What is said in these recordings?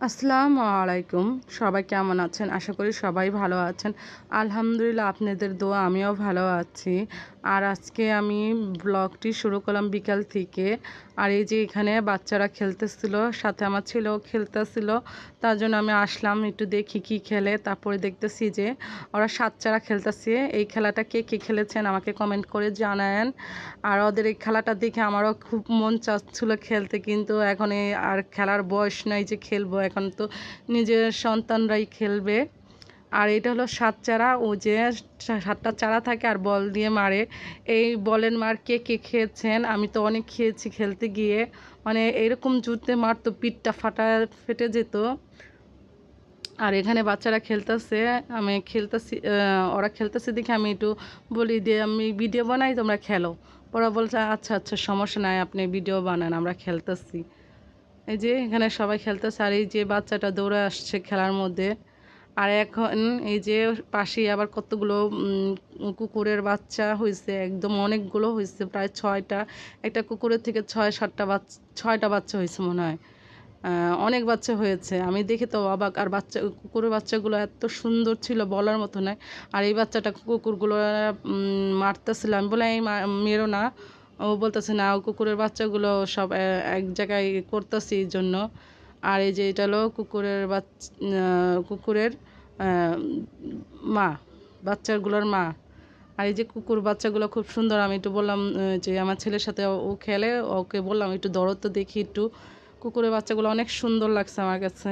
আসসালামু আলাইকুম। সবাই কেমন আছেন? আশা করি সবাই ভালো আছেন। আলহামদুলিল্লাহ আপনাদের দোয়া আমিও ভালো আছি। আর আজকে আমি ব্লগটি শুরু করলাম বিকাল থেকে। আর এই যে এখানে বাচ্চারা খেলতেছিল, সাথে আমার ছেলেও খেলতেছিল। তার জন্য আমি আসলাম একটু দেখি কি খেলে। তারপরে দেখতেছি যে ওরা সাতচারা খেলতেছে। এই খেলাটা কে কে খেলেছেন আমাকে কমেন্ট করে জানায়েন। আর ওদের এই খেলাটা দেখে আমারও খুব মন চাচ্ছিল খেলতে, কিন্তু এখন আর খেলার বয়স নাই যে খেলবো। এখন তো নিজের সন্তানরাই খেলবে। আর এটা হলো সাত চারা, ও যে সাতটা চারা থাকে আর বল দিয়ে মারে। এই বলের মার কে কে খেয়েছেন? আমি তো অনেক খেয়েছি খেলতে গিয়ে। মানে এরকম জুতে মারতো পিঠটা ফেটে যেত। আর এখানে বাচ্চারা খেলতেছে, আমি খেলতেছি, ওরা খেলতেছে দেখে আমি একটু বলি যে আমি ভিডিও বানাই, তোমরা খেলো। ওরা বলছে আচ্ছা আচ্ছা সমস্যা নাই, আপনি ভিডিও বানান, আমরা খেলতেছি। এই যে এখানে সবাই খেলতেছে, আর এই যে বাচ্চাটা দৌড়ে আসছে খেলার মধ্যে। আর এখন এই যে পাশেই আবার কতগুলো কুকুরের বাচ্চা হয়েছে, একদম অনেকগুলো হয়েছে, প্রায় 6টা। একটা কুকুরের থেকে 6টা বাচ্চা হয়েছে মনে হয়। অনেক বাচ্চা হয়েছে, আমি দেখে তো অবাক। আর কুকুরের বাচ্চাগুলো এত সুন্দর ছিল বলার মতো নয়। আর এই বাচ্চাটা কুকুরগুলো মারতেছিল, আমি বলে এই মেরো না। ও বলতেছে না, ও কুকুরের বাচ্চাগুলো সব এক জায়গায় করতেছি এই জন্য। আর এই যে এটা হলো কুকুরের মা, বাচ্চাগুলোর মা। আর এই যে কুকুর বাচ্চাগুলো খুব সুন্দর। আমি একটু বললাম যে আমার ছেলের সাথে ও খেলে, ওকে বললাম একটু ধরো তো দেখি একটু। কুকুরের বাচ্চাগুলো অনেক সুন্দর লাগছে আমার কাছে।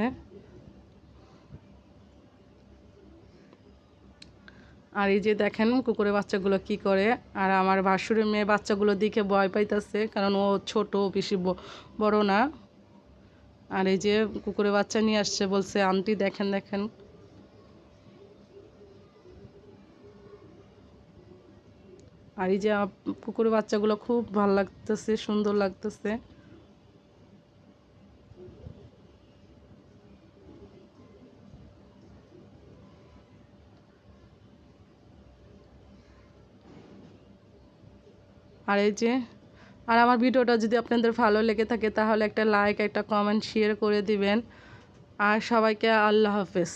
আর এই যে দেখেন কুকুরের বাচ্চাগুলো কি করে। আর আমার ভাসুরের মেয়ে বাচ্চাগুলো দেখে ভয় পাইতেছে, কারণ ও ছোট, বেশি বড় না। আর এই যে কুকুরের বাচ্চা নিয়ে আসছে, বলছে আন্টি দেখেন দেখেন। আর এই যে কুকুরের বাচ্চাগুলো খুব ভালো লাগতেছে, সুন্দর লাগতেছে। আর এই যে আর আমার ভিডিওটা যদি আপনাদের ভালো লেগে থাকে তাহলে একটা লাইক, একটা কমেন্ট, শেয়ার করে দিবেন। আর সবাইকে আল্লাহ হাফেজ।